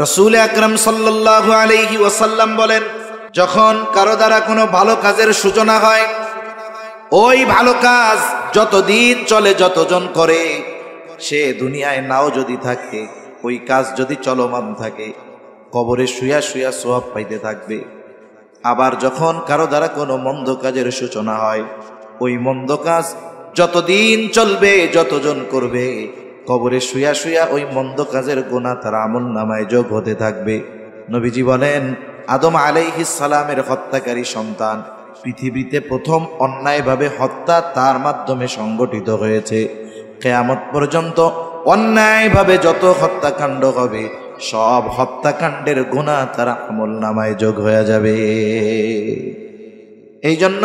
রাসূল আকরাম সাল্লাল্লাহু আলাইহি ওয়াসাল্লাম বলেন, যখন কারো দ্বারা কোনো ভালো কাজের সূচনা হয়, ওই ভালো কাজ যতদিন চলে, যতজন করে, সে দুনিয়ায় নাও যদি থাকে, ওই কাজ যদি চলমান থাকে, কবরে শুয়া শুয়া সওয়াব পাইতে থাকবে। আবার যখন কারো দ্বারা কোনো মন্দ কাজের সূচনা হয়, ওই মন্দ কাজ যতদিন চলবে, যতজন করবে, কবরে শুয়া শুয়া ওই মন্দ কাজের গুনাহ তার আমলনামায় যোগ হতে থাকবে। নবীজি বলেন, আদম আলাইহিস সালামের হত্যাকারী সন্তান পৃথিবীতে প্রথম অন্যায়ভাবে হত্যা তার মাধ্যমে সংগঠিত হয়েছে। কিয়ামত পর্যন্ত অন্যায়ভাবে যত হত্যাকাণ্ড হবে, সব হত্যাকাণ্ডের গুনাহ তার আমলনামায় যোগ হয়ে যাবে। এই জন্য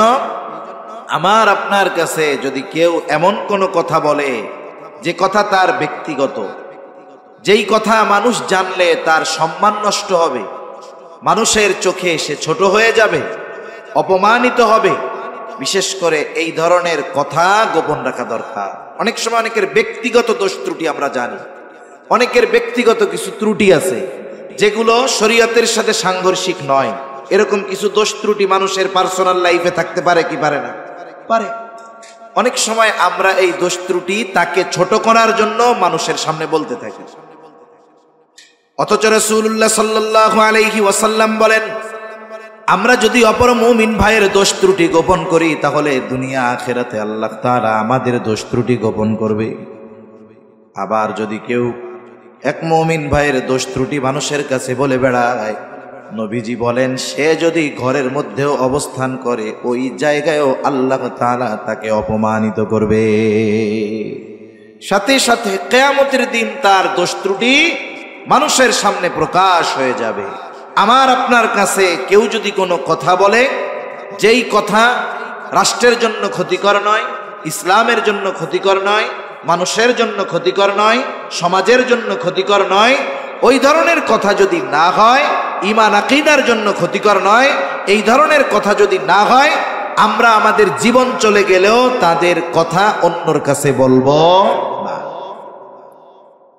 আমার আপনার কাছে যদি কেউ এমন কোনো কথা বলে যে কথা তার ব্যক্তিগত, যেই কথা মানুষ জানলে তার সম্মান নষ্ট হবে, মানুষের চোখে সে ছোট হয়ে যাবে, অপমানিত হবে, বিশেষ করে এই ধরনের কথা গোপন রাখা দরকার। অনেক সময় অনেকের ব্যক্তিগত দোষ ত্রুটি আমরা জানি, অনেকের ব্যক্তিগত কিছু ত্রুটি আছে যেগুলো শরীয়তের সাথে সাংঘর্ষিক নয়। এরকম কিছু দোষ ত্রুটি মানুষের পার্সোনাল লাইফে থাকতে পারে কি পারে না? পারে। অনেক সময় আমরা এই দোষ ত্রুটি তাকে ছোট করার জন্য মানুষের সামনে বলতে থাকি, অথচ রাসূলুল্লাহ সাল্লাল্লাহু আলাইহি ওয়াসাল্লাম বলেন, আমরা যদি অপর মুমিন ভাইয়ের দোষ ত্রুটি গোপন করি, তাহলে দুনিয়া আখিরাতে আল্লাহ তাআলা আমাদের দোষ ত্রুটি গোপন করবে। আবার যদি কেউ এক মুমিন ভাইয়ের দোষ ত্রুটি মানুষের কাছে বলে বেড়ায়, নবীজি বলেন, সে যদি ঘরের মধ্যেও অবস্থান করে, ওই জায়গায়ও আল্লাহ তাআলা তাকে অপমানিত করবে। সাথে সাথে কিয়ামতের দিন তার দোষ ত্রুটি মানুষের সামনে প্রকাশ হয়ে যাবে। আমার আপনার কাছে কেউ যদি কোনো কথা বলে, যেই কথা রাষ্ট্রের জন্য ক্ষতিকর নয়, ইসলামের জন্য ক্ষতিকর নয়, মানুষের জন্য ক্ষতিকর নয়, সমাজের জন্য ক্ষতিকর নয়, ওই ধরনের কথা যদি না হয়, ঈমান আকীদার জন্য ক্ষতিকর নয়, এই ধরনের কথা যদি না হয়, আমরা আমাদের জীবন চলে গেলেও তাদের কথা অন্যর কাছে বলবো না।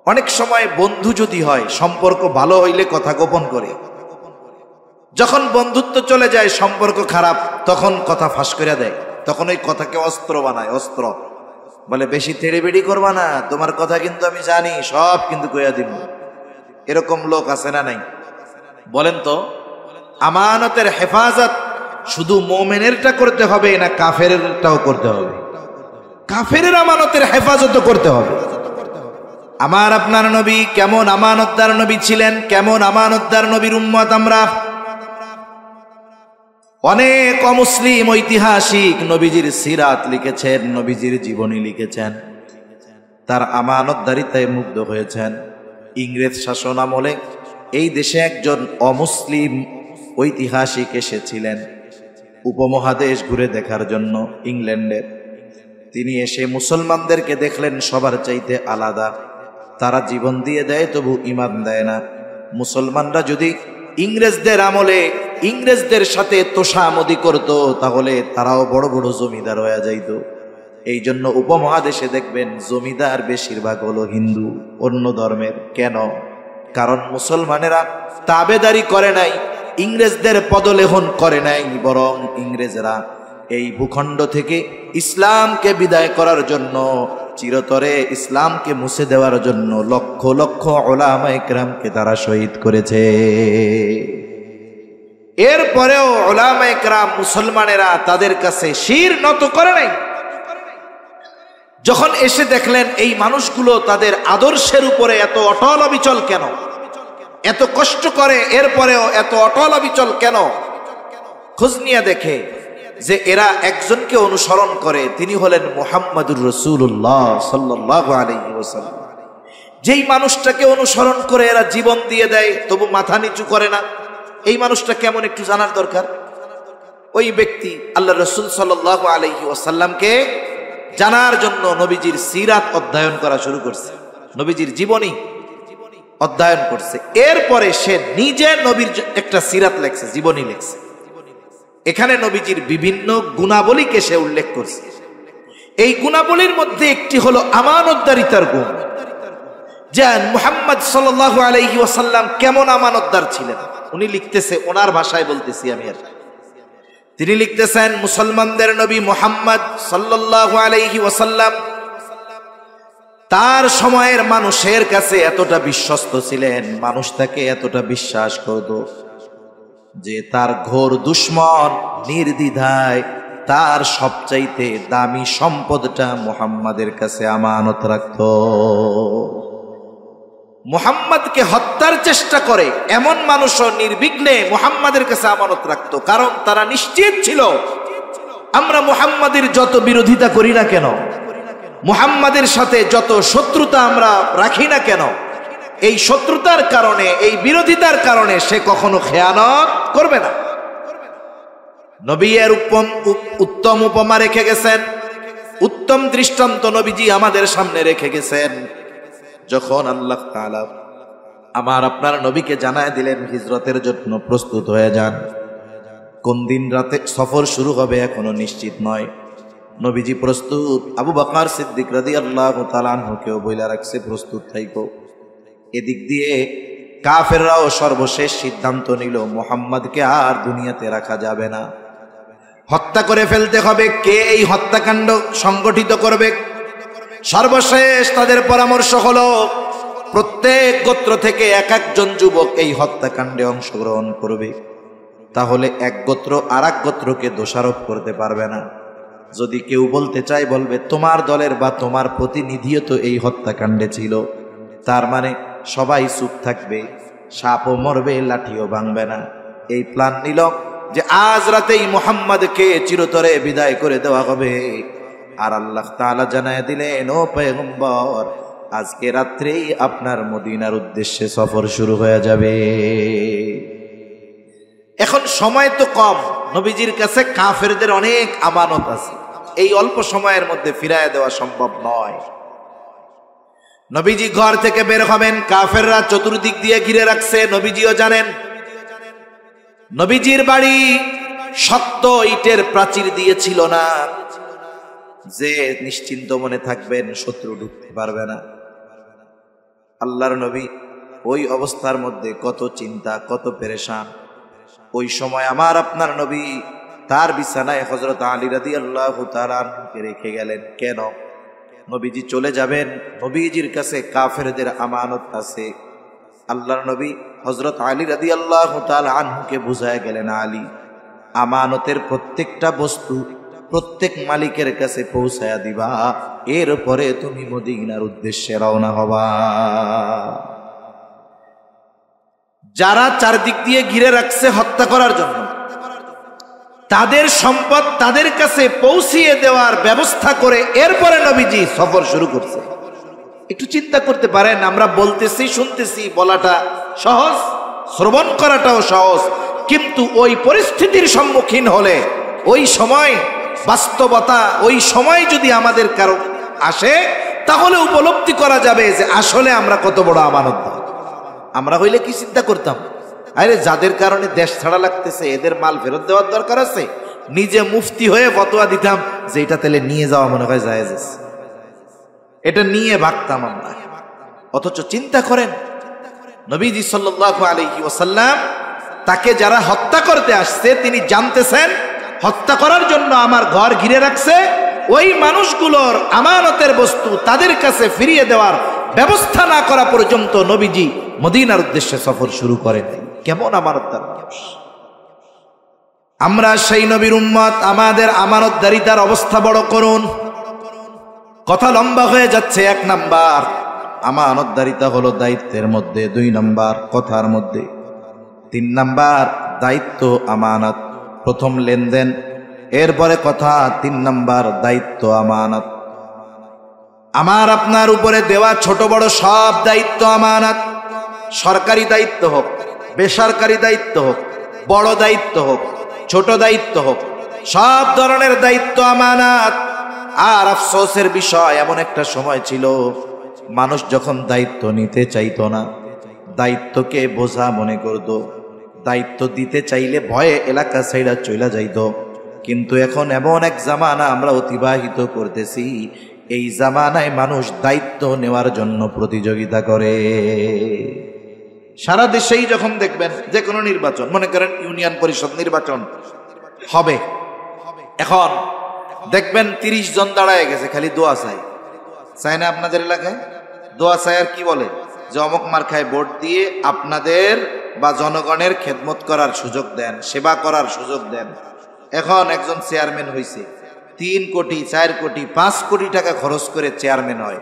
অনেক সময় বন্ধু যদি হয়, সম্পর্ক ভালো হইলে কথা গোপন করে, যখন বন্ধুত্ব চলে যায়, সম্পর্ক খারাপ, তখন কথা ফাঁস করে দেয়, তখন ওই কথাকে অস্ত্র বানায়। অস্ত্র বলে, বেশি তেড়েবেড়ি করবা না, তোমার কথা কিন্তু আমি জানি, সব কিন্তু কইয়া দিব। এরকম লোক আছে না নাই? বলেন তো, আমানতের হেফাজত শুধু মুমিনেরটা করতে হবে না কাফেরেরটাও করতে হবে? কাফেরের আমানতের হেফাজতও করতে হবে। আমার আপনার নবী কেমন আমানতদার নবী ছিলেন, কেমন আমানতদার নবীর উম্মত আমরা। অনেক অমুসলিম ঐতিহাসিক নবীজির সিরাত লিখেছেন, নবীজির জীবনী লিখেছেন, তার আমানতদারিতায় মুগ্ধ হয়েছেন। ইংরেজ শাসন আমলে এই দেশে একজন অমুসলিম ঐতিহাসিক এসেছিলেন উপমহাদেশ ঘুরে দেখার জন্য, ইংল্যান্ডের। তিনি এসে মুসলমানদেরকে দেখলেন সবার চাইতে আলাদা, তারা জীবন দিয়ে দেয় তবু ঈমান দেয় না। মুসলমানরা যদি ইংরেজদের আমলে ইংরেজদের সাথে তোষামদি করত, তাহলে তারাও বড় বড় জমিদার হয়ে যাইত। এই জন্য উপমহাদেশে দেখবেন জমিদার বেশিরভাগ হলো হিন্দু, অন্য ধর্মের। কেন? কারণ মুসলমানেরা তাবেদারি করে নাই, ইংরেজদের পদলেহন করে নাই, বরং ইংরেজরা এই ভূখণ্ড থেকে ইসলামকে বিদায় করার জন্য, চিরতরে ইসলামকে মুছে দেওয়ার জন্য লক্ষ লক্ষ উলামায়ে কেরামকে তারা শহীদ করেছে। এরপরেও উলামায়ে কেরাম মুসলমানেরা তাদের কাছে শির নত করে নাই। যখন এসে দেখলেন এই মানুষগুলো তাদের আদর্শের উপরে এত অটল অবিচল কেন, এত কষ্ট করে এরপরেও এত অটল অবিচল কেন, খোঁজ নিয়ে দেখে যে এরা একজনকে অনুসরণ করে, তিনি হলেন মুহাম্মাদুর রাসূলুল্লাহ সাল্লাল্লাহু আলাইহি ওয়াসাল্লাম। যেই মানুষটাকে অনুসরণ করে এরা জীবন দিয়ে দেয় তবু মাথা নিচু করে না, এই মানুষটা কেমন একটু জানার দরকার। ওই ব্যক্তি আল্লাহ রাসূল সাল্লাল্লাহু আলাইহি ওয়াসাল্লামকে জানার জন্য নবীজির সিরাত অধ্যয়ন করা শুরু করছে, নবীজির জীবনী অধ্যয়ন করছে। এরপরে সে নিজে নবীর একটা সিরাত লেখছে, জীবনী লেখছে। এখানে নবীজির বিভিন্ন গুণাবলীকে সে উল্লেখ করছে। এই গুণাবলীর মধ্যে একটি হলো আমানতদারিতার গুণ। যে মুহাম্মদ সাল্লাল্লাহু আলাইহি ওয়াসাল্লাম কেমন আমানতদার ছিলেন। উনি লিখতেছে, ওনার ভাষায় বলতেছি আমি। তিনি লিখতেছেন, মুসলমানদের নবী মুহাম্মদ সাল্লাল্লাহু আলাইহি ওয়াসাল্লাম তার সময়ের মানুষের কাছে এতটা বিশ্বস্ত ছিলেন, মানুষ তাকে এতটা বিশ্বাস করত যে তার ঘোর দুশমন নির্দ্বিধায় তার সবচাইতে দামি সম্পদটা মুহাম্মাদের কাছে আমানত রাখত। মুহাম্মাদকে হত্যার চেষ্টা করে এমন মানুষও নির্বিঘ্নে মুহাম্মাদের কাছে আমানত রাখত, কারণ তারা নিশ্চিত ছিল আমরা মুহাম্মাদের যত বিরোধিতা করি না কেন, মুহাম্মাদের সাথে যত শত্রুতা আমরা রাখি না কেন, এই শত্রুতার কারণে, এই বিরোধিতার কারণে সে কখনো খেয়ানত করবে না। নবী এর উত্তম উপমা রেখে গেছেন, উত্তম দৃষ্টান্ত নবীজি আমাদের সামনে রেখে গেছেন। যখন আল্লাহ তাআলা আমার আপনার নবীকে জানায় দিলেন হিজরতের জন্য প্রস্তুত হয়ে যান, কোন দিন রাতে সফর শুরু হবে এখনো নিশ্চিত নয়, নবীজি প্রস্তুত। আবু বকর সিদ্দিক রাদিয়াল্লাহু তাআলা আনহুকেও বইলা রাখছে প্রস্তুত থাইকো। এদিক দিয়ে কাফেররাও সর্বশেষ সিদ্ধান্ত নিল মুহাম্মদকে আর দুনিয়াতে রাখা যাবে না, হত্যা করে ফেলতে হবে। কে এই হত্যাকাণ্ড সংগঠিত করবে? সর্বশেষ তাদের পরামর্শ হলো প্রত্যেক গোত্র থেকে এক একজন যুবক এই হত্যাকাণ্ডে অংশগ্রহণ করবে, তাহলে এক গোত্র আর এক গোত্রকে দোষারোপ করতে পারবে না। যদি কেউ বলতে চায় বলবে তোমার দলের বা তোমার প্রতিনিধিও তো এই হত্যাকাণ্ডে ছিল, তার মানে সবাই চুপ থাকবে, সাপও মরবে লাঠিও ভাঙবে না। এই প্ল্যান নিল যে আজ রাতেই মুহাম্মদকে চিরতরে বিদায় করে দেওয়া হবে। আর আল্লাহ তাআলা জানায় দিলেন, ও পয়গম্বর, আজকে রাত্রেই আপনার মদিনার উদ্দেশ্যে সফর শুরু হয়ে যাবে। এখন সময় তো কম, নবীজির কাছে কাফেরদের অনেক আমানত আছে, এই অল্প সময়ের মধ্যে ফিরায় দেওয়া সম্ভব নয়। নবীজি ঘর থেকে বের হবেন, কাফেররা চতুর্দিক দিয়ে ঘিরে রাখছে, নবীজিও জানেন। নবীজির বাড়ি শক্ত ইটের প্রাচীর দিয়ে ছিল না যে নিশ্চিন্ত মনে থাকবেন শত্রু ঢুকতে পারবে না। আল্লাহর নবী ওই অবস্থার মধ্যে কত চিন্তা, কত পেরেশান। ওই সময় আমার আপনার নবী তার বিছানায় হযরত আলী রাদিয়াল্লাহু তাআলা আনহুকে রেখে গেলেন। কেন? নবীজি চলে যাবেন, নবীজির কাছে কাফেরদের আমানত আছে। আল্লাহর নবী হযরত আলী রাদিয়াল্লাহু তাআলা আনহুকে বুঝায় গেলেন, আলী, আমানতের প্রত্যেকটা বস্তু প্রত্যেক মালিকের কাছে পৌঁছায়া দিবা, এরপরে তুমি মদিনার উদ্দেশ্যে রওনা হবা। যারা চারদিক দিয়ে ঘিরে রাখছে হত্যা করার জন্য, তাদের সম্পদ তাদের কাছে পৌঁছিয়ে দেওয়ার ব্যবস্থা করে এরপরে নবীজি সফর শুরু করছে। একটু চিন্তা করতে পারেন, আমরা বলতেছি, শুনতেছি, বলাটা সহজ, শ্রবণ করাটাও সহজ, কিন্তু ওই পরিস্থিতির সম্মুখীন হলে, ওই সময় বাস্তবতা, ওই সময় যদি আমাদের কারো আসে, তাহলে উপলব্ধি করা যাবে যে আসলে আমরা কত বড় আমানতদার। আমরা হইলে কি চিন্তা করতাম, আরে যাদের কারণে দেশ ছাড়া লাগতেছে এদের মাল ফেরত দেওয়ার দরকার আছে, নিজে মুফতি হয়ে ফতোয়া দিতাম যে এটা তাহলে নিয়ে যাওয়া মনে হয় জায়েজ আছে, এটা নিয়ে ভাগতাম আমরা। অথচ চিন্তা করেন, নবীজি সাল্লাল্লাহু আলাইহি ওয়াসাল্লাম তাকে যারা হত্যা করতে আসছে, তিনি জানতেছেন হত্যা করার জন্য আমার ঘর ঘিরে রাখছে, ওই মানুষগুলোর আমানতের বস্তু তাদের কাছে ফিরিয়ে দেওয়ার ব্যবস্থা না করা পর্যন্ত নবীজি মদিনার উদ্দেশ্যে সফর শুরু করেন। কেমন আমানতদার মানুষ আমরা, সেই নবীর উম্মত। আমাদের আমানতদারিতার অবস্থা বড় করুন। কথা লম্বা হয়ে যাচ্ছে। 1 নাম্বার, আমানতদারিতা হলো দায়িত্বের মধ্যে। 2 নাম্বার, কথার মধ্যে। 3 নাম্বার, দায়িত্ব আমানত, প্রথম লেনদেন, এরপরে কথা। 3 নাম্বার, দায়িত্ব আমানত। আমার আপনার উপরে দেওয়া ছোট বড় সব দায়িত্ব আমানত। সরকারি দায়িত্ব হোক, বেসরকারি দায়িত্ব হোক, বড় দায়িত্ব হোক, ছোট দায়িত্ব হোক, সব ধরনের দায়িত্ব আমানত। আর আফসোসের বিষয়, এমন একটা সময় ছিল মানুষ যখন দায়িত্ব নিতে চাইতো না, দায়িত্বকে বোঝা মনে করত, দায়িত্ব দিতে চাইলে ভয়ে এলাকা ছাইড়া চলে যাইত। কিন্তু এখন এমন এক জামানা আমরা অতিবাহিত করতেছি, এই জামানায় মানুষ দায়িত্ব নেওয়ার জন্য প্রতিযোগিতা করে। সারা দেশেই যখন দেখবেন যে কোনো নির্বাচন, মনে করেন ইউনিয়ন পরিষদ নির্বাচন হবে, এখন দেখবেন 30 জন দাঁড়ায় গেছে, খালি দোয়া চাই না আপনাদের এলাকায়? দোয়া চাই আর কি বলে যে অমুক মার্কায় ভোট দিয়ে আপনাদের বা জনগণের খেদমত করার সুযোগ দেন, সেবা করার সুযোগ দেন। এখন একজন চেয়ারম্যান হয়েছে, 3 কোটি 4 কোটি 5 কোটি টাকা খরচ করে চেয়ারম্যান হয়।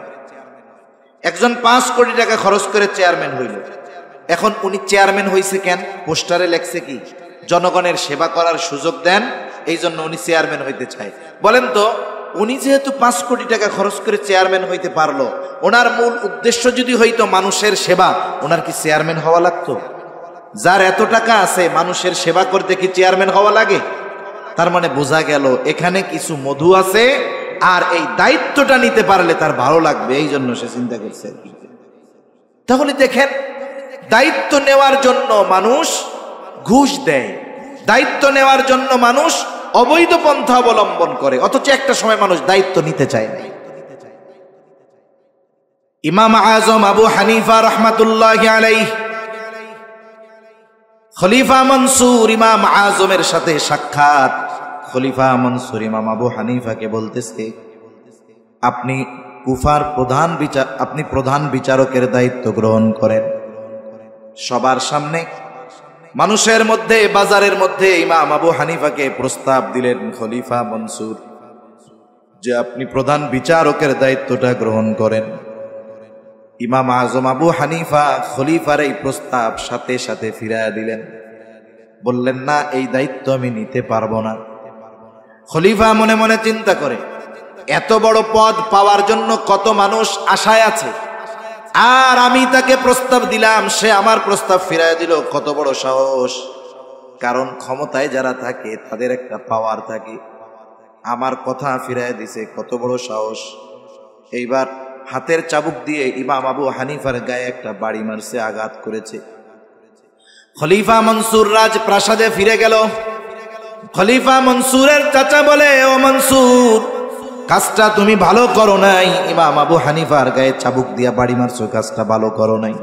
একজন 5 কোটি টাকা খরচ করে চেয়ারম্যান হইল। এখন উনি চেয়ারম্যান হয়েছে কেন? পোস্টারে লেখছে কি? জনগণের সেবা করার সুযোগ দেন, এই জন্য উনি চেয়ারম্যান হইতে চায়। বলেন তো, উনি যেহেতু 5 কোটি টাকা খরচ করে চেয়ারম্যান হইতে পারলো, ওনার মূল উদ্দেশ্য যদি হইতো মানুষের সেবা, ওনার কি চেয়ারম্যান হওয়া লাগতো? যার এত টাকা আছে, মানুষের সেবা করতে কি চেয়ারম্যান হওয়া লাগে? তার মানে বোঝা গেল এখানে কিছু মধু আছে, আর এই দায়িত্বটা নিতে পারলে তার ভালো লাগবে, এই জন্য সে চিন্তা করছে। তাহলে দেখেন, দায়িত্ব নেওয়ার জন্য মানুষ ঘুষ দেয়, দায়িত্ব নেওয়ার জন্য মানুষ অবৈধ পন্থা অবলম্বন করে, অথচ একটা সময় মানুষ দায়িত্ব নিতে চায় না। ইমাম আজম আবু হানিফা রাহমাতুল্লাহি আলাইহি, খলিফা মনসুর ইমাম আজমের সাথে সাক্ষাৎ। খলিফা মনসুর ইমাম আবু হানিফাকে বলতেছে, আপনি কুফার প্রধান বিচারকের দায়িত্ব গ্রহণ করেন। সবার সামনে, মানুষের মধ্যে, বাজারের মধ্যে ইমাম আবু হানিফাকে প্রস্তাব দিলেন খলিফা মনসুর যে আপনি প্রধান বিচারকের দায়িত্বটা গ্রহণ করেন। ইমাম আজম আবু হানিফা খলিফার এই প্রস্তাব সাথে সাথে ফিরাইয়া দিলেন, বললেন না, এই দায়িত্ব আমি নিতে পারবো না। খলিফা মনে মনে চিন্তা করে, এত বড় পদ পাওয়ার জন্য কত মানুষ আশায় আছে, আর আমি তাকে প্রস্তাব দিলাম, সে আমার প্রস্তাব ফিরাইয়া দিল, কত বড় সাহস। কারণ ক্ষমতায় যারা থাকে তাদের একটা পাওয়ার থাকে, আমার কথা ফিরাইয়া দিছে, কত বড় সাহস। এইবার হাতের চাবুক দিয়ে ইমাম আবু হানিফার গায়ে একটা বাড়ি মারছে, আঘাত করেছে। খলিফা মনসুর রাজপ্রাসাদে ফিরে গেল। খলিফা মনসুরের চাচা বলে, ও মনসুর, কাজটা তুমি ভালো করো নাই, ইমাম আবু হানিফার গায়ে চাবুক দিয়া বাড়ি মারছো, কাজটা ভালো করো নাই।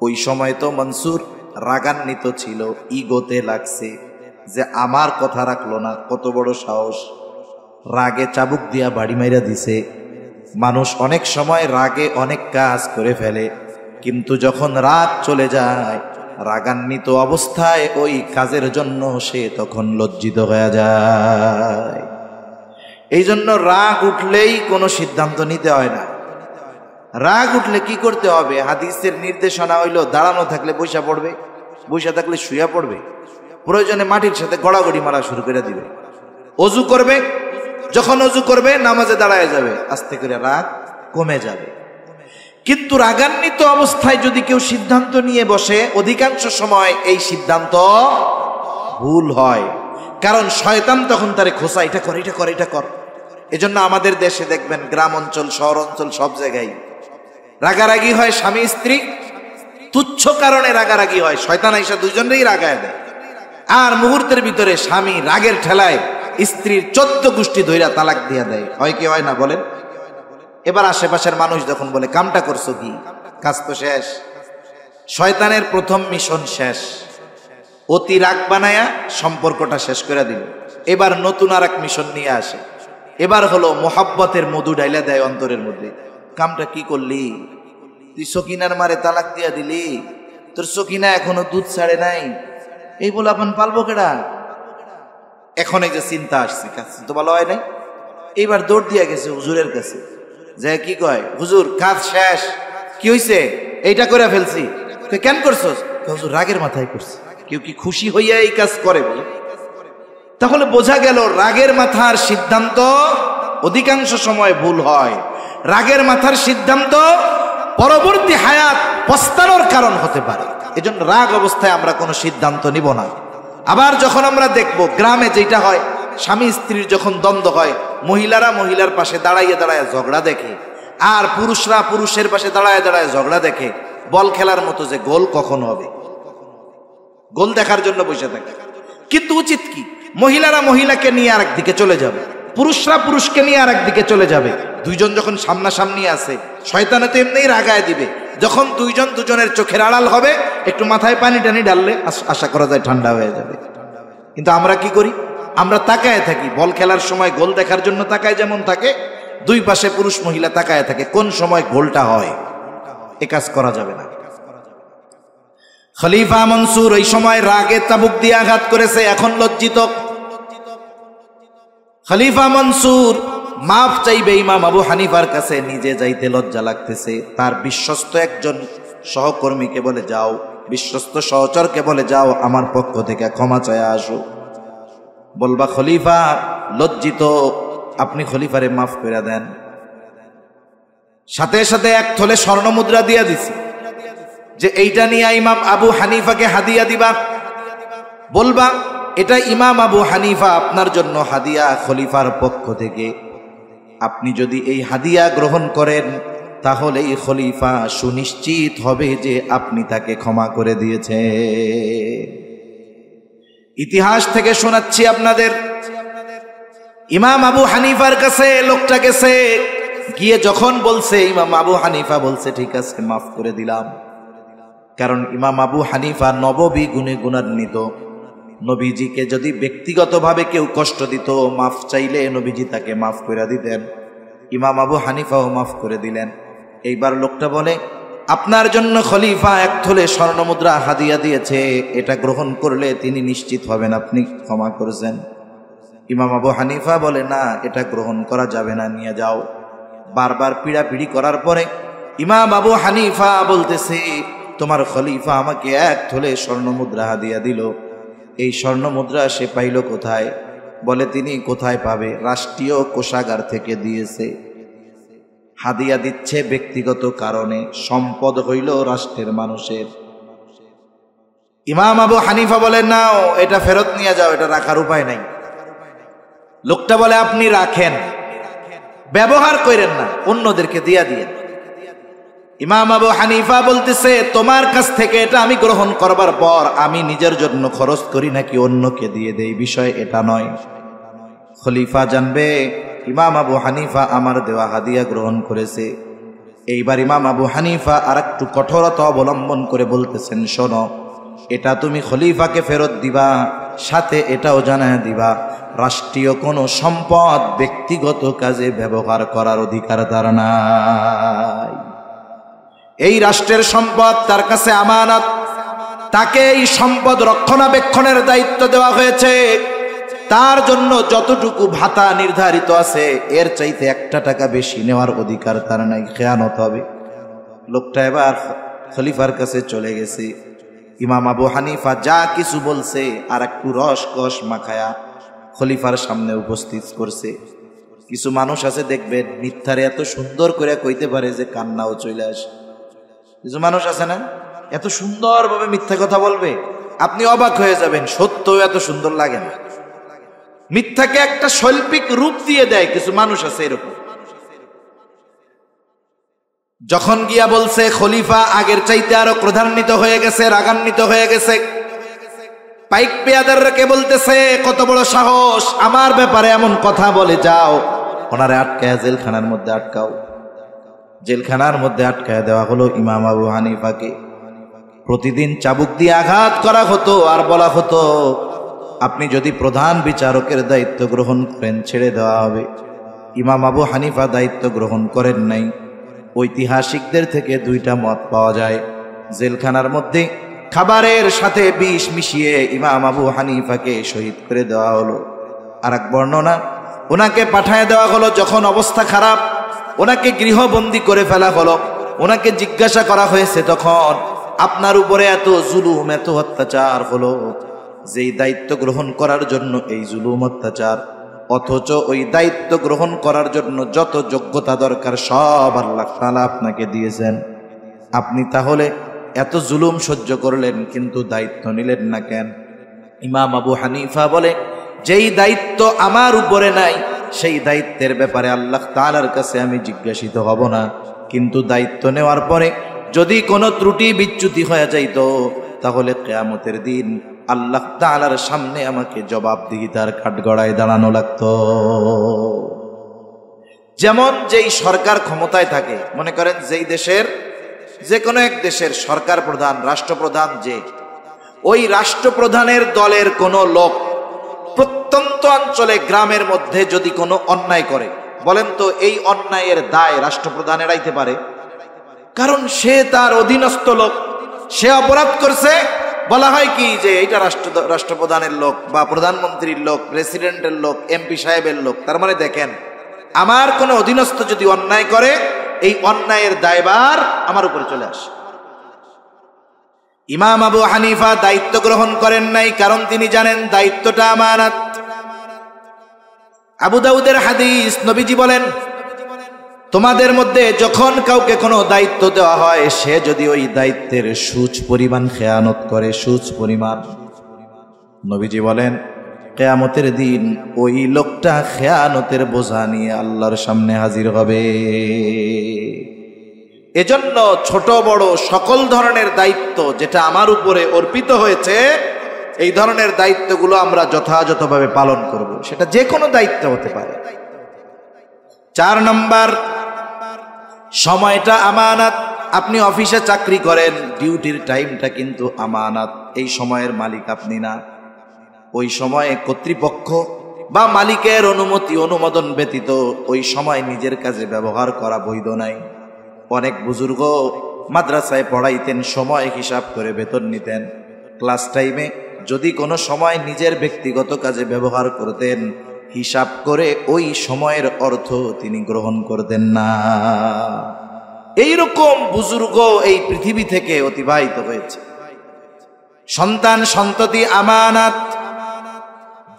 ওই সময় তো মনসুর রাগান্বিত ছিল, ইগোতে লাগছে যে আমার কথা রাখলো না, কত বড় সাহস। রাগে চাবুক দিয়া বাড়ি মাইরা দিছে। মানুষ অনেক সময় রাগে অনেক কাজ করে ফেলে, কিন্তু যখন রাগ চলে যায়, রাগান্বিত অবস্থায় ওই কাজের জন্য সে তখন লজ্জিত হয়ে যায়। এই জন্য রাগ উঠলেই কোনো সিদ্ধান্ত নিতে হয় না। রাগ উঠলে কি করতে হবে? হাদিসের নির্দেশনা হইল, দাঁড়ানো থাকলে বৈশা পড়বে, বৈশা থাকলে শুয়া পড়বে, প্রয়োজনে মাটির সাথে গড়াগড়ি মারা শুরু করে দিবে। অজু করবে, যখন অজু করবে নামাজে দাঁড়ায় যাবে, আস্তে করে রাগ কমে যাবে। কিন্তু রাগান্বিত অবস্থায় যদি কেউ সিদ্ধান্ত নিয়ে বসে, অধিকাংশ সময় এই সিদ্ধান্ত ভুল হয়, কারণ শয়তান তখন তারে খোঁচা, এটা কর, এটা কর, এটা কর। এজন্য আমাদের দেশে দেখবেন গ্রাম অঞ্চল, শহর অঞ্চল, সব জায়গায় রাগারাগি হয়। স্বামী স্ত্রী তুচ্ছ কারণে রাগারাগি হয়, শয়তান আইসা দুইজনেই রাগায় দেয়, আর মুহূর্তের ভিতরে স্বামী রাগের ঠেলায় স্ত্রীর 14 গোষ্ঠী ধইরা তালাক দিয়া দেয়। হয় কি হয় না বলেন? এবার আশেপাশের মানুষ যখন বলে, কামটা করছো কি, কাজ তো শেষ। শয়তানের প্রথম মিশন শেষ, অতি রাগ বানায়া সম্পর্কটা শেষ করে দিল। এবার নতুন আর এক মিশন নিয়ে আসে, এবার হলো মোহাব্বতের মধু ডাইলা দেয় অন্তরের মধ্যে। কামটা কি করলি তুই? সকিনার মারে তালাক দিয়া দিলি, তোর সকিনা এখনো দুধ ছাড়ে নাই, এই বলে আপন পালবো কেডা? এখন এই যে চিন্তা আসছে, কাজ তো ভালো হয় নাই। এইবার দৌড় দিয়া গেছে হুজুরের কাছে, যে কি কয়, হুজুর কাজ শেষ। কি হইছে? এইটা করে ফেলছি। তুই কেন করছস? হুজুর রাগের মাথায় করছি। কেউ কি খুশি হইয়া এই কাজ করে বলে? তাহলে বোঝা গেল রাগের মাথার সিদ্ধান্ত অধিকাংশ সময় ভুল হয়। রাগের মাথার সিদ্ধান্ত পরবর্তী হায়াত পস্তানোর কারণ হতে পারে। এজন্য রাগ অবস্থায় আমরা কোনো সিদ্ধান্ত নিব না। আবার যখন আমরা দেখব গ্রামে যেটা হয়, স্বামী স্ত্রীর যখন দ্বন্দ্ব হয়, মহিলারা মহিলার পাশে দাঁড়াইয়া দাঁড়াইয়া ঝগড়া দেখে, আর পুরুষরা পুরুষের পাশে দাঁড়ায় দাঁড়ায় ঝগড়া দেখে। বল খেলার মতো যে গোল কখন হবে, গোল দেখার জন্য বসে থাকে। কিন্তু উচিত কি, মহিলারা মহিলাকে নিয়ে আরেক দিকে চলে যাবে, পুরুষরা পুরুষকে নিয়ে আরেক দিকে চলে যাবে। দুইজন যখন সামনাসামনি আছে, শয়তানে তো এমনিই রাগায় দিবে। যখন দুইজন দুজনের চোখের আড়াল হবে, একটু মাথায় পানি টানি ডাললে আশা করা যায় ঠান্ডা হয়ে যাবে। কিন্তু আমরা কি করি? আমরা তাকায় থাকি। বল খেলার সময় গোল দেখার জন্য তাকায় যেমন থাকে, দুই পাশে পুরুষ মহিলা তাকায় থাকে, কোন সময় গোলটা হয়। এ কাজ করা যাবে না। খলিফা মনসুর ওই সময় রাগে চাবুক দিয়ে আঘাত করেছে, এখন লজ্জিত। খলিফা মনসুর মাফ চাইবে ইমাম আবু হানিফার কাছে, নিজে যাইতে লজ্জা লাগতেছে। তার বিশ্বস্ত একজন সহকর্মীকে বলে যাও, বিশ্বস্ত সহচরকে বলে যাও, আমার পক্ষ থেকে ক্ষমা চায়া আসো। বলবা খলিফা লজ্জিত, আপনি খলিফারে মাফ করে দেন। সাথে সাথে এক থলে স্বর্ণ মুদ্রা দিয়া দিছে যে এইটা নিয়ে ইমাম আবু হানিফাকে হাদিয়া দিবা। বলবা এটা ইমাম আবু হানিফা আপনার জন্য হাদিয়া খলিফার পক্ষ থেকে। আপনি যদি এই হাদিয়া গ্রহণ করেন, তাহলে এই খলিফা সুনিশ্চিত হবে যে আপনি তাকে ক্ষমা করে দিয়েছে। ইতিহাস থেকে শোনাচ্ছি আপনাদের, ইমাম আবু হানিফার কাছে লোকটা গেছে, গিয়ে যখন বলছে, ইমাম আবু হানিফা বলছে ঠিক আছে মাফ করে দিলাম। কারণ ইমাম আবু হানিফা নববী গুণে গুণান্বিত। নবীজিকে যদি ব্যক্তিগতভাবে কেউ কষ্ট দিত, মাফ চাইলে নবীজি তাকে মাফ করে দিতেন। ইমাম আবু হানিফাও মাফ করে দিলেন। এইবার লোকটা বলে আপনার জন্য খলিফা এক থলে স্বর্ণমুদ্রা হাদিয়া দিয়েছে, এটা গ্রহণ করলে তিনি নিশ্চিত হবেন আপনি ক্ষমা করেছেন। ইমাম আবু হানিফা বলে না, এটা গ্রহণ করা যাবে না, নিয়ে যাও। বারবার পিড়াপিড়ি করার পরে ইমাম আবু হানিফা বলতেছে তোমার খলিফা আমাকে এক থলে স্বর্ণমুদ্রা হাদিয়া দিল। এই স্বর্ণমুদ্রা সে পাইল কোথায়? বলে তিনি কোথায় পাবে, রাষ্ট্রীয় কোষাগার থেকে দিয়েছে। হাদিয়া দিচ্ছে ব্যক্তিগত কারণে, সম্পদ হইল রাষ্ট্রের মানুষের। ইমাম আবু হানিফা বলে নাও, এটা ফেরত নিয়ে যাও, এটা রাখার উপায় নাই। লোকটা বলে আপনি রাখেন, ব্যবহার করেন না, অন্যদেরকে দিয়া দিয়ে। ইমাম আবু হানিফা বলতেছে তোমার কাছ থেকে এটা আমি গ্রহণ করবার পর আমি নিজের জন্য খরচ করি নাকি অন্যকে দিয়ে দেই, বিষয় এটা নয়। খলিফা জানবে ইমাম আবু হানিফা আমার দেওয়া হাদিয়া গ্রহণ করেছে। এইবার ইমাম আবু হানিফা আর একটু কঠোরতা অবলম্বন করে বলতেছেন শোনো, এটা তুমি খলিফাকে ফেরত দিবা, সাথে এটাও জানায় দিবা রাষ্ট্রীয় কোনো সম্পদ ব্যক্তিগত কাজে ব্যবহার করার অধিকার তার নাই। এই রাষ্ট্রের সম্পদ তার কাছে আমানত, তাকে এই সম্পদ রক্ষণাবেক্ষণের দায়িত্ব দেওয়া হয়েছে। তার জন্য যতটুকু ভাতা নির্ধারিত আছে এর চাইতে 1 টাকা বেশি নেওয়ার অধিকার তার নাই, খেয়ানত হবে। লোকটা এবার খলিফার কাছে চলে গেছে। ইমাম আবু হানিফা যা কিছু বলছে আর একটু রসকস মাখায়া খলিফার সামনে উপস্থিত করছে। কিছু মানুষ আছে দেখবেন মিথ্যারে এত সুন্দর করে কইতে পারে যে কান্নাও চলে আসে। কিছু মানুষ আছে না, এত সুন্দরভাবে মিথ্যা কথা বলবে, আপনি অবাক হয়ে যাবেন, সত্যও এত সুন্দর লাগে না। মিথ্যাকে একটা শৈল্পিক রূপ দিয়ে দেয়। কিছু মানুষ আছে এরকম। যখন গিয়া বলছে খলিফা আগের চাইতে আরো ক্রোধান্বিত হয়ে গেছে, রাগান্বিত হয়ে গেছে। পাইক পেয়াদারকে বলতেছে কত বড় সাহস, আমার ব্যাপারে এমন কথা বলে, যাও ওনারে আটকায় জেলখানার মধ্যে আটকাও। জেলখানার মধ্যে আটকায় দেওয়া হলো ইমাম আবু হানিফাকে। প্রতিদিন চাবুক দিয়ে আঘাত করা হতো আর বলা হতো আপনি যদি প্রধান বিচারকের দায়িত্ব গ্রহণ করেন ছেড়ে দেওয়া হবে। ইমাম আবু হানিফা দায়িত্ব গ্রহণ করেন নাই। ঐতিহাসিকদের থেকে 2টা মত পাওয়া যায়। জেলখানার মধ্যে খাবারের সাথে বিষ মিশিয়ে ইমাম আবু হানিফাকে শহীদ করে দেওয়া হলো। আর এক বর্ণনা, ওনাকে পাঠায় দেওয়া হলো যখন অবস্থা খারাপ, ওনাকে গৃহবন্দী করে ফেলা হলো। ওনাকে জিজ্ঞাসা করা হয়েছে তখন আপনার উপরে এত জুলুম, এত অত্যাচার হলো, যেই দায়িত্ব গ্রহণ করার জন্য এই জুলুম অত্যাচার, অথচ ওই দায়িত্ব গ্রহণ করার জন্য যত যোগ্যতা দরকার সব আল্লাহ তাআলা আপনাকে দিয়েছেন। আপনি তাহলে এত জুলুম সহ্য করলেন কিন্তু দায়িত্ব নিলেন না কেন? ইমাম আবু হানিফা বলে যেই দায়িত্ব আমার উপরে নাই সেই দায়িত্বের ব্যাপারে আল্লাহ তাআলার কাছে আমি জিজ্ঞাসিত হব না, কিন্তু দায়িত্ব নেওয়ার পরে যদি কোনো ত্রুটি বিচ্যুতি হয়ে যাইত তাহলে কিয়ামতের দিন আল্লাহ তাআলার সামনে আমাকে জবাবদিহিতার কাঠগড়ায় দাঁড়ানো লাগতো। যেমন যেই সরকার ক্ষমতায় থাকে, মনে করেন যেই দেশের যে কোনো এক দেশের সরকার প্রধান, রাষ্ট্রপ্রধান, যে ওই রাষ্ট্রপ্রধানের দলের কোনো লোক প্রত্যন্ত অঞ্চলে গ্রামের মধ্যে যদি কোনো অন্যায় করে, বলেন তো এই অন্যায়ের দায় রাষ্ট্রপ্রধান এড়াইতে পারে? কারণ সে তার অধীনস্থ লোক, সে অপরাধ করছে, বলা হয় কি যে এইটা রাষ্ট্রপ্রধানের লোক বা প্রধানমন্ত্রীর লোক, প্রেসিডেন্টের লোক, এমপি সাহেবের লোক। তার মানে দেখেন, আমার কোনো অধীনস্থ যদি অন্যায় করে, এই অন্যায়ের দায়ভার আমার উপরে চলে আসে। ইমাম আবু হানিফা দায়িত্ব গ্রহণ করেন নাই, কারণ তিনি জানেন দায়িত্বটা আমানত। আবু দাউদের হাদিস, নবীজি বলেন, তোমাদের মধ্যে যখন কাউকে কোনো দায়িত্ব দেওয়া হয়, সে যদি ওই দায়িত্বের সুচ পরিমাণ খেয়ানত করে, সুচ পরিমাণ, নবীজি বলেন কিয়ামতের দিন ওই লোকটা খেয়ানতের বোঝা নিয়ে আল্লাহর সামনে হাজির হবে। এজন্য ছোট বড় সকল ধরনের দায়িত্ব যেটা আমার উপরে অর্পিত হয়েছে, এই ধরনের দায়িত্বগুলো আমরা যথাযথভাবে পালন করব। সেটা যে কোনো দায়িত্ব হতে পারে। 4 নম্বর, সময়টা আমানত। আপনি অফিসে চাকরি করেন, ডিউটির টাইমটা কিন্তু আমানত। এই সময়ের মালিক আপনি না। ওই সময়ে কর্তৃপক্ষ বা মালিকের অনুমতি অনুমোদন ব্যতীত ওই সময় নিজের কাজে ব্যবহার করা বৈধ নাই। অনেক বুজুর্গ মাদ্রাসায় পড়াইতেন, সময় হিসাব করে বেতন নিতেন। ক্লাস টাইমে যদি কোনো সময় নিজের ব্যক্তিগত কাজে ব্যবহার করতেন, হিসাব করে ওই সময়ের অর্থ তিনি গ্রহণ করতেন না। এইরকম বুজুর্গ এই পৃথিবী থেকে অতিবাহিত হয়েছে। সন্তান সন্ততি আমানত,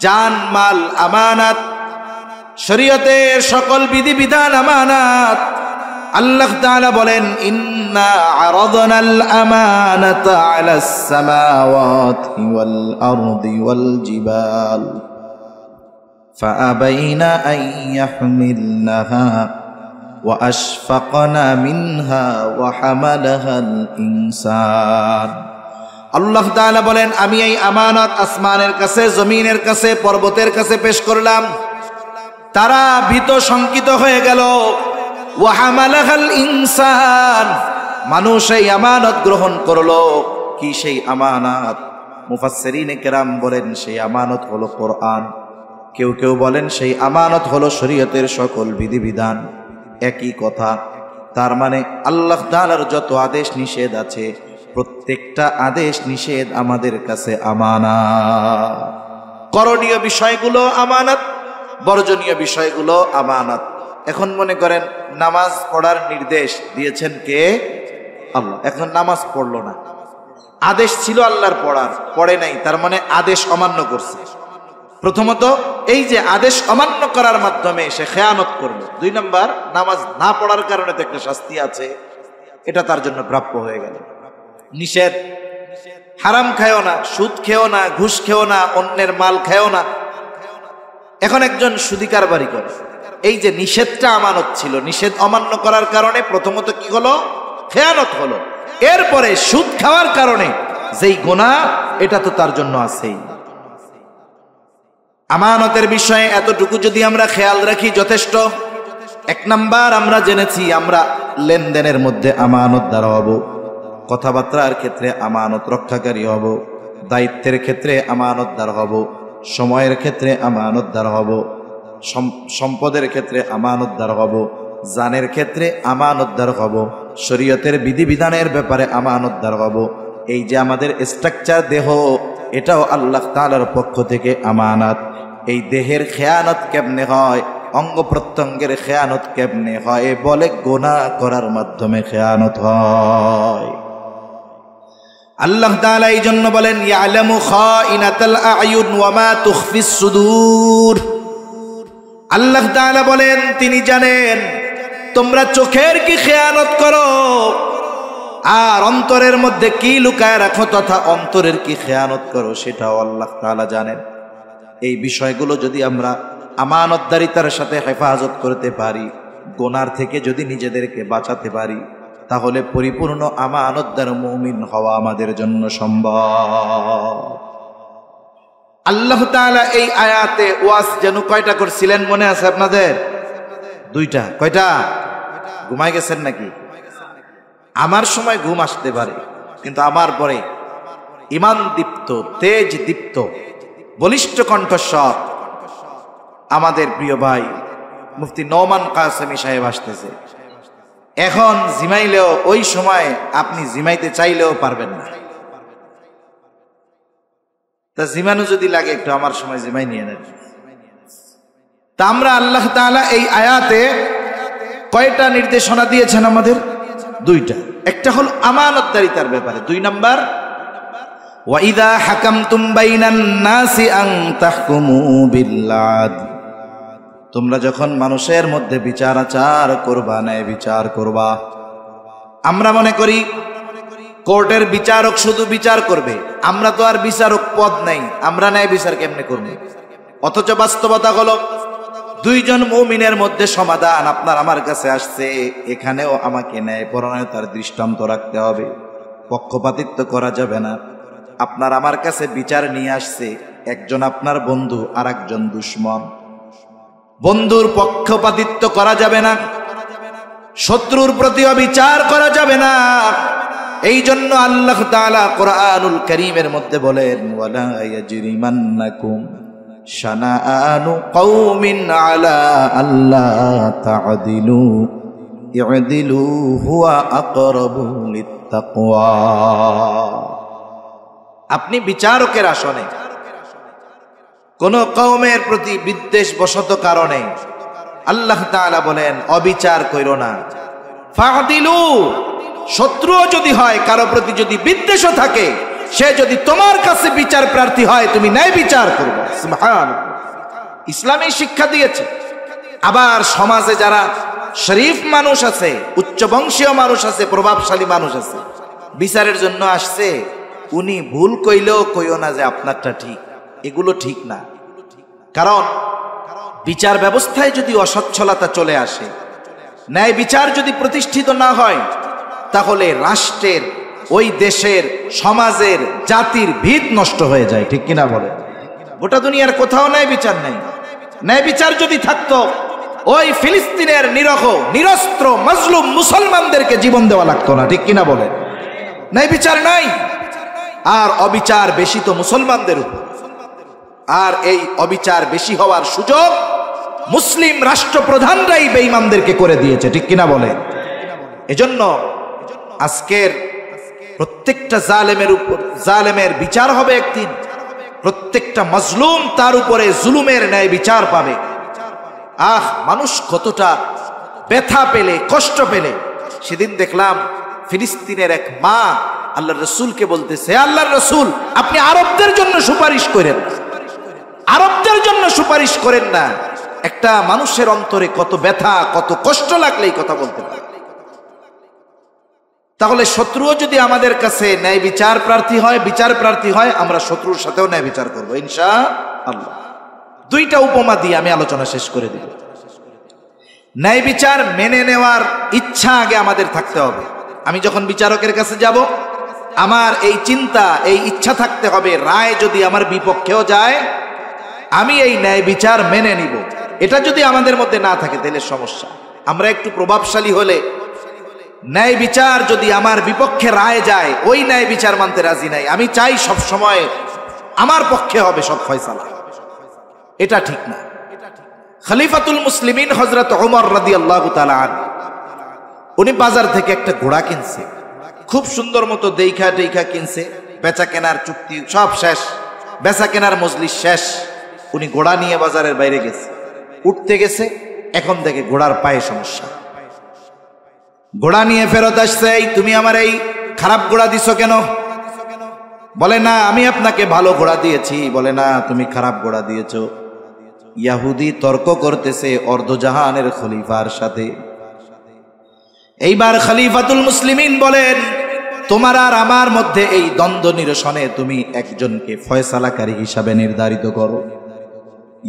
জান মাল আমানত, শরীয়তের সকল বিধিবিধান আমানত। আল্লাহ তাআলা বলেন, ইন্না আরাদনাল আমানাতা আলাস সামাওয়াতি ওয়াল আরদি ওয়াল জিবাল ফাআবাইনা আন ইয়াহমিলনাহা ওয়া আশফাকনা মিনহা ওয়া হামালাহাল ইনসান। আল্লাহ তাআলা বলেন, আমি এই আমানত আসমানের কাছে, জমিনের কাছে, পর্বতের কাছে পেশ করলাম। তারা ভীত শঙ্কিত হয়ে গেল। ওয়া হামালাহাল ইনসান, মানুষ এই আমানত গ্রহণ করলো। কি সেই আমানত? মুফাসসিরিনে কেরাম বলেন সেই আমানত হলো কোরআন। কেউ কেউ বলেন সেই আমানত হলো শরীয়তের সকল বিধিবিধান। একই কথা। তার মানে আল্লাহ তাআলার যত আদেশ নিষেধ আছে, প্রত্যেকটা আদেশ নিষেধ আমাদের কাছে আমানত। করণীয় বিষয়গুলো আমানত, বর্জনীয় বিষয়গুলো আমানত। এখন মনে করেন নামাজ পড়ার নির্দেশ দিয়েছেন কে? আল্লাহ। এখন নামাজ পড়লো না, আদেশ ছিল আল্লাহর পড়ার, পড়ে নাই, তার মানে আদেশ অমান্য করছে। প্রথমত এই যে আদেশ অমান্য করার মাধ্যমে সে খেয়ানত করলো। 2 নম্বর, নামাজ না পড়ার কারণে তো একটা শাস্তি আছে, এটা তার জন্য প্রাপ্য হয়ে গেল। নিষেধ, হারাম খায়ও না, সুদ খেও না, ঘুষ খেও না, অন্যের মাল খেও না। এখন একজন সুদি কারবারি করে, এই যে নিষেধটা আমানত ছিল, নিষেধ অমান্য করার কারণে প্রথমত কি হলো? খেয়ানত হলো। এরপরে সুদ খাওয়ার কারণে যেই গুনাহ, এটা তো তার জন্য আছেই। আমানতের বিষয়ে এতটুকু যদি আমরা খেয়াল রাখি যথেষ্ট। 1 নাম্বার আমরা জেনেছি, আমরা লেনদেনের মধ্যে আমানতদার হব, কথাবার্তার ক্ষেত্রে আমানত রক্ষাকারী হব, দায়িত্বের ক্ষেত্রে আমানতদার হব, সময়ের ক্ষেত্রে আমানতদার হব, সম্পদের ক্ষেত্রে আমানতদার হব, জানের ক্ষেত্রে আমানতদার হব, শরীয়তের বিধিবিধানের ব্যাপারে আমানতদার হব। এই যে আমাদের স্ট্রাকচার দেহ, এটাও আল্লাহ তাআলার পক্ষ থেকে আমানত। এই দেহের খেয়ানত কেমনে হয়, অঙ্গ প্রত্যঙ্গের খেয়ানত কেমনে হয়? বলে গুনাহ করার মাধ্যমে খেয়ানত হয়। আল্লাহ তাআলা এই জন্য বলেন, ইয়ালামু খাইনাতাল আয়ুন ওয়া মা তুখফিস সুদূর। আল্লাহ তাআলা বলেন, তিনি জানেন তোমরা চোখের কি খেয়ানত করো আর অন্তরের মধ্যে কি লুকায় রাখো, তথা অন্তরের কি খেয়ানত করো, সেটাও আল্লাহ তাআলা জানেন। এই বিষয়গুলো যদি আমরা আমানতদারিতার সাথে হেফাজত করতে পারি, গুনার থেকে যদি নিজেদেরকে বাঁচাতে পারি, তাহলে পরিপূর্ণ আমানতদার মুমিন হওয়া আমাদের জন্য সম্ভব। আল্লাহ তাআলা এই আয়াতে ওয়াজ যেন কয়টা করছিলেন মনে আছে আপনাদের? দুইটা। কয়টা? ঘুমায় গেছেন নাকি? আমার সময় ঘুম আসতে পারে, কিন্তু আমার পরে ইমান দীপ্ত, তেজ দীপ্ত, বলিষ্ঠ কণ্ঠস্বর আমাদের প্রিয় ভাই মুফতি নোমান কাসেমি সাহেব আসতেছে। এখন জিমাইলেও ওই সময় আপনি জিমাইতে চাইলেও পারবেন না। তা জিমানো যদি লাগে একটু আমার সময় জিমাই নিয়ে নেন। তা আমরা আল্লাহ তাআলা এই আয়াতে কয়টা নির্দেশনা দিয়েছেন আমাদের? দুইটা। একটা হল আমানতদারিতার ব্যাপারে, 2 নাম্বার ওয়াইদা হাকামতুম বাইনান নাসি আন তাহকুমু বিল আদল, তোমরা যখন মানুষের মধ্যে বিচার আচার করবা, ন্যায় বিচার করবা। আমরা মনে করি কোর্টের বিচারক শুধু বিচার করবে, আমরা তো আর বিচারক পদ নাই, আমরা ন্যায় বিচার কেমনে করব? অথচ বাস্তবতা হলো 2 জন মুমিনের মধ্যে সমাধান আপনার আমার কাছে আসছে, এখানেও আমাকে ন্যায়পরায়ণতার দৃষ্টান্ত রাখতে হবে, পক্ষপাতিত্ব করা যাবে না। আপনার আমার কাছে বিচার নিয়ে আসছে একজন আপনার বন্ধু আর একজন দুশমন, বন্ধুর পক্ষপাতিত্ব করা যাবে না, শত্রুর প্রতি অবিচার করা যাবে না। এই জন্য আল্লাহ তাআলা কোরআনুল কারীমের মধ্যে বলেন ওয়ালা ইয়াজরিমান্নাকুম শানাআনু কওমিন আলা আল্লা তা'দিলু ই'দিলু হুয়া আকরাবু লিত্তাকওয়া। আপনি বিচারকের আসনে কোন কওমের প্রতি বিদ্বেষ বশত কারণে আল্লাহ তাআলা বলেন অবিচার কইরো না। ফা'দিলু, শত্রুও যদি হয়, কারো প্রতি যদি বিদ্বেষও থাকে, সে যদি তোমার কাছে বিচার প্রার্থী হয়, তুমি ন্যায় বিচার করবে। সুবহানাল্লাহ, ইসলামী শিক্ষা দিয়েছে। আবার সমাজে যারা শরীফ মানুষ আছে, উচ্চ বংশীয় মানুষ আছে, প্রভাবশালী মানুষ আছে, বিচারের জন্য আসছে, উনি ভুল কইলেও কইও না যে আপনারটা ঠিক, এগুলো ঠিক না। কারণ বিচার ব্যবস্থায় যদি অসচ্ছলতা চলে আসে, ন্যায় বিচার যদি প্রতিষ্ঠিত না হয়, তাহলে রাষ্ট্রের, ওই দেশের, সমাজের, জাতির ভিত নষ্ট হয়ে যায়। ঠিক কিনা বলে? গোটা দুনিয়ার কোথাও ন্যায় বিচার নেই। ন্যায় বিচার যদি থাকতো, ওই ফিলিস্তিনের নিরহ নিরস্ত্র মাজলুম মুসলমানদেরকে জীবন দেওয়া লাগতো না। ঠিক কিনা বলে? ন্যায় বিচার নাই, আর অবিচার বেশি তো মুসলমানদের উপর। আর এই অবিচার বেশি হওয়ার সুযোগ মুসলিম রাষ্ট্রপ্রধানরাই বেঈমানদেরকে করে দিয়েছে। ঠিক কিনা বলে? এজন্য আজকের প্রত্যেকটা জালেমের উপর জালেমের বিচার হবে একদিন, প্রত্যেকটা মজলুম তার উপরে জুলুমের ন্যায় বিচার পাবে। মানুষ কতটা ব্যথা পেলে, কষ্ট পেলে। সেদিন দেখলাম ফিলিস্তিনের এক মা আল্লাহর রাসূলকে বলতেছে, আল্লাহর রাসূল, আপনি আরবদের জন্য সুপারিশ করেন, আরবদের জন্য সুপারিশ করেন না। একটা মানুষের অন্তরে কত ব্যথা, কত কষ্ট লাগলে এই কথা বলতে পারে। তাহলে শত্রুও যদি আমাদের কাছে ন্যায় বিচার প্রার্থী হয়, বিচার প্রার্থী হয়, আমরা শত্রুর সাথেও ন্যায় বিচার করবো ইনশাআল্লাহ। 2টা উপমা দিয়ে আমি আলোচনা শেষ করে দিব। ন্যায় বিচার মেনে নেওয়ার ইচ্ছা আগে আমাদের থাকতে হবে। আমি যখন বিচারকের কাছে যাব, আমার এই চিন্তা, এই ইচ্ছা থাকতে হবে, রায় যদি আমার বিপক্ষেও যায়, আমি এই ন্যায় বিচার মেনে নিব। এটা যদি আমাদের মধ্যে না থাকে, তাহলে সমস্যা। আমরা একটু প্রভাবশালী হলে, ন্যায় বিচার যদি আমার বিপক্ষে রায় যায়, ওই ন্যায় বিচার মানতে রাজি নাই। আমি চাই সব সময় আমার পক্ষে হবে সব ফয়সালা, এটা ঠিক না। খলিফাতুল মুসলিমিন হযরত ওমর রাদিয়াল্লাহু তাআলা আনহু, উনি বাজার থেকে একটা ঘোড়া কিনছে, খুব সুন্দর মতো দেখা টেখা কিনছে, বেচা কেনার চুক্তি সব শেষ, বেচা কেনার মজলিস শেষ। উনি ঘোড়া নিয়ে বাজারের বাইরে গেছে, উঠতে গেছে, এখন দেখে ঘোড়ার পায়ে সমস্যা। ঘোড়া নিয়ে ফেরত আসছে, তুমি আমার এই খারাপ ঘোড়া দিছো কেন? বলে না, আমি আপনাকে ভালো ঘোড়া দিয়েছি। বলে না, তুমি খারাপ ঘোড়া দিয়েছো। ইহুদি তর্ক করতেছে অর্ধজাহানের খলিফার সাথে। এইবার খলিফাতুল মুসলিমিন বলেন, তোমার আর আমার মধ্যে এই দ্বন্দ্ব নিরসনে তুমি একজনকে ফয়সালাকারী হিসাবে নির্ধারিত করো।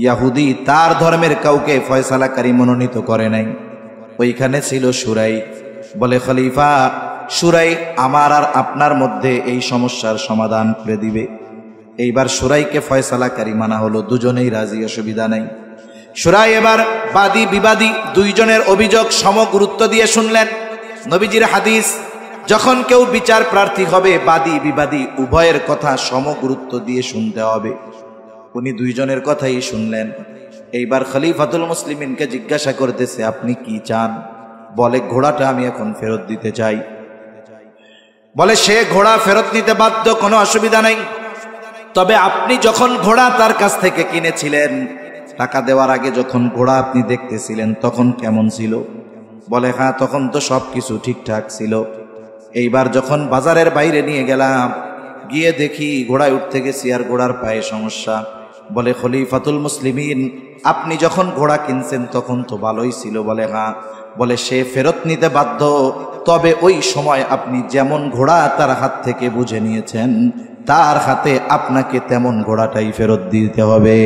ইহুদি তার ধর্মের কাউকে ফয়সালাকারী মনোনীত করে নাই, ওইখানে ছিল সুরাই। বলে, খলিফা, সুরাই আমার আর আপনার মধ্যে এই সমস্যার সমাধান করে দিবে। এইবার সুরাইকে ফয়সালাকারী মানা হলো, দুজনেই রাজি, অসুবিধা নাই। শুরাই এবার বাদী বিবাদী দুইজনের অভিযোগ সমগুরুত্ব দিয়ে শুনলেন। নবীজির হাদিস, যখন কেউ বিচার প্রার্থী হবে বাদী বিবাদী উভয়ের কথা সমগুরুত্ব দিয়ে শুনতে হবে। উনি দুইজনের কথাই শুনলেন। এইবার খলিফাতুল মুসলিমিনকে জিজ্ঞাসা করতেছে, আপনি কি চান? বলে, ঘোড়াটা আমি এখন ফেরত দিতে চাই। বলে, সে ঘোড়া ফেরত নিতে বাধ্য, কোনো অসুবিধা নাই। তবে আপনি যখন ঘোড়া তার কাছ থেকে কিনেছিলেন, টাকা দেওয়ার আগে যখন ঘোড়া আপনি দেখতেছিলেন তখন কেমন ছিল? বলে, হ্যাঁ, তখন তো সব কিছু ঠিকঠাক ছিল। এইবার যখন বাজারের বাইরে নিয়ে গেলাম, গিয়ে দেখি ঘোড়ায় উঠতে গেছি আর ঘোড়ার পায়ে সমস্যা। বলে, খলিফাতুল মুসলিমিন, আপনি যখন ঘোড়া কিনছেন তখন তো ভালোই ছিল। বলে, হ্যাঁ। বলে, সে ফেরত নিতে বাধ্য, তবে ওই সময় আপনি যেমন ঘোড়া তার হাত থেকে বুঝে নিয়েছেন, তার হাতে আপনাকে তেমন ঘোড়াটাই ফেরত দিতে হবে।